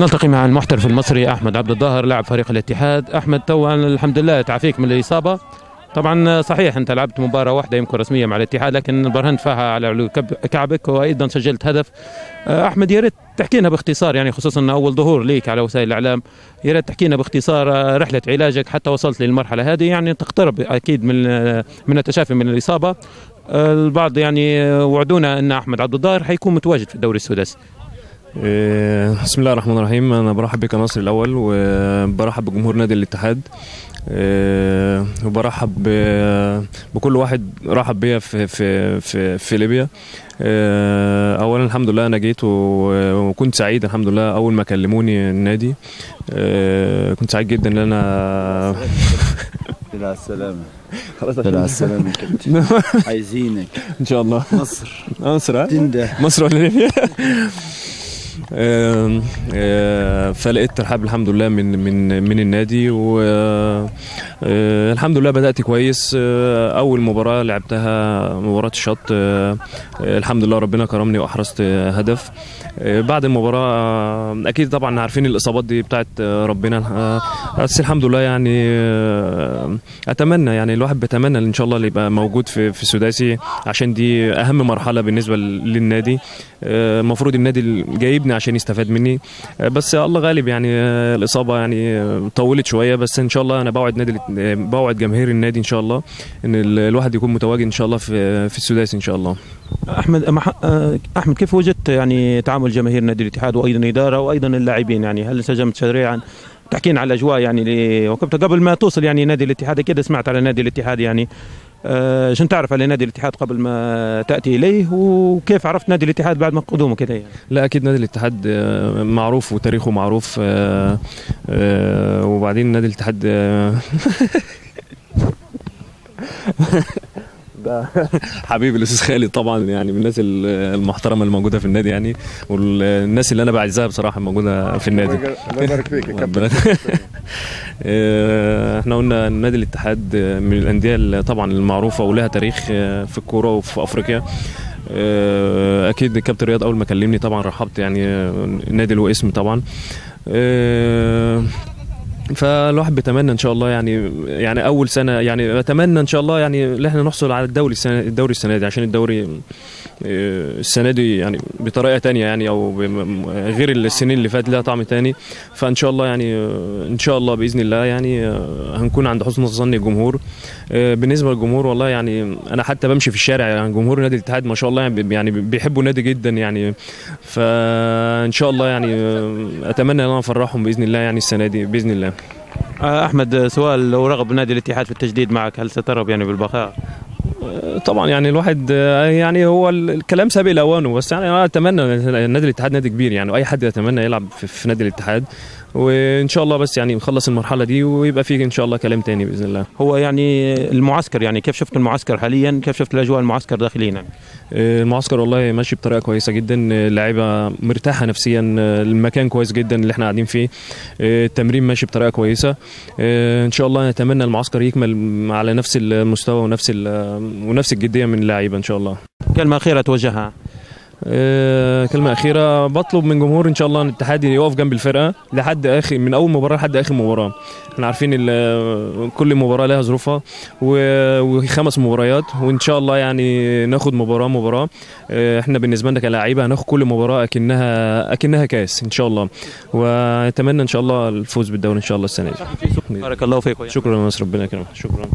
نلتقي مع المحترف المصري أحمد عبد الظاهر لاعب فريق الاتحاد. أحمد تو الحمد لله تعافيك من الإصابة. طبعا صحيح أنت لعبت مباراة واحدة يمكن رسمية مع الاتحاد، لكن برهنت فيها على علو كعبك وأيضا سجلت هدف. أحمد يا ريت تحكينا باختصار، يعني خصوصا أن أول ظهور ليك على وسائل الإعلام، يا ريت تحكينا باختصار رحلة علاجك حتى وصلت للمرحلة هذه، يعني تقترب أكيد من التشافي من الإصابة. البعض يعني وعدونا أن أحمد عبد الظاهر حيكون متواجد في الدوري السداسي. بسم الله الرحمن الرحيم. انا برحب بك ناصر الاول، وبرحب بجمهور نادي الاتحاد، وبرحب بكل واحد رحب بيا في ليبيا. اولا الحمد لله انا جيت وكنت سعيد الحمد لله اول ما كلموني النادي. كنت سعيد جدا ان انا على السلامة. خلاص على السلامة عايزينك ان شاء الله. مصر تنده مصر ولا ليبيا؟ فلقيت ترحاب الحمد لله من النادي، والحمد لله بدأت كويس. أول مباراة لعبتها مباراة الشط، الحمد لله ربنا كرمني وأحرزت هدف. بعد المباراة أكيد طبعا عارفين الإصابات دي بتاعت ربنا، بس الحمد لله يعني أتمنى، يعني الواحد بيتمنى إن شاء الله اللي يبقى موجود في السداسي، عشان دي أهم مرحلة بالنسبة للنادي. المفروض النادي جايبني عشان يستفاد مني، بس الله غالب يعني الإصابة يعني طولت شوية، بس إن شاء الله أنا بوعد جماهير النادي إن شاء الله إن الواحد يكون متواجد إن شاء الله في السداسي إن شاء الله. أحمد كيف وجدت يعني تعامل جماهير نادي الاتحاد وأيضا الإدارة وأيضا اللاعبين؟ يعني هل انسجمت سريعا؟ تحكينا على الأجواء يعني وقتها قبل ما توصل يعني نادي الاتحاد. كده سمعت على نادي الاتحاد، يعني شن تعرف على نادي الاتحاد قبل ما تأتي إليه، وكيف عرفت نادي الاتحاد بعد ما قدومه كده يعني؟ لا أكيد نادي الاتحاد معروف وتاريخه معروف، وبعدين نادي الاتحاد ده حبيبي الاستاذ خالد طبعا، يعني من الناس المحترمه اللي موجوده في النادي، يعني والناس اللي انا بعزها بصراحه موجوده في النادي. الله يبارك فيك يا كابتن. احنا قلنا نادي الاتحاد من الانديه طبعا المعروفه ولها تاريخ في الكوره وفي افريقيا. اكيد الكابتن رياض اول ما كلمني طبعا رحبت، يعني النادي له اسم طبعا. فالواحد بيتمنى ان شاء الله يعني اول سنه يعني اتمنى ان شاء الله يعني ان احنا نحصل على الدوري السنه دي، عشان الدوري السنه دي يعني بطريقه تانية، يعني او غير السنين اللي فاتت لها طعم تاني. فان شاء الله يعني ان شاء الله باذن الله يعني هنكون عند حسن ظن الجمهور. بالنسبه للجمهور والله يعني انا حتى بمشي في الشارع، يعني جمهور نادي الاتحاد ما شاء الله يعني بيحبوا النادي جدا يعني. فان شاء الله يعني اتمنى ان انا افرحهم باذن الله يعني السنه دي باذن الله. أحمد سؤال، لو رغب نادي الاتحاد في التجديد معك هل سترغب يعني بالبقاء؟ طبعا يعني الواحد يعني هو الكلام سابق لاوانه، بس يعني انا اتمنى نادي الاتحاد نادي كبير يعني، واي حد يتمنى يلعب في نادي الاتحاد، وان شاء الله بس يعني نخلص المرحله دي ويبقى فيه ان شاء الله كلام تاني باذن الله. هو يعني المعسكر، يعني كيف شفت المعسكر حاليا؟ كيف شفت الاجواء المعسكر داخليا يعني؟ المعسكر والله ماشي بطريقه كويسه جدا، اللعيبه مرتاحه نفسيا، المكان كويس جدا اللي احنا قاعدين فيه، التمرين ماشي بطريقه كويسه. ان شاء الله نتمنى المعسكر يكمل على نفس المستوى ونفس الجديه من اللعيبه ان شاء الله. كلمه اخيره توجهها؟ كلمة أخيرة، بطلب من جمهور إن شاء الله الاتحاد يقف جنب الفرقة لحد آخر، من أول مباراة لحد آخر مباراة. احنا عارفين كل مباراة لها ظروفها، و5 مباريات، وإن شاء الله يعني ناخد مباراة. احنا بالنسبة لنا كلاعيبة هناخد كل مباراة أكنها كاس إن شاء الله، ونتمنى إن شاء الله الفوز بالدوري إن شاء الله السنة دي. بارك الله فيك. شكرا يا ناصر، ربنا يكرمك. شكرا.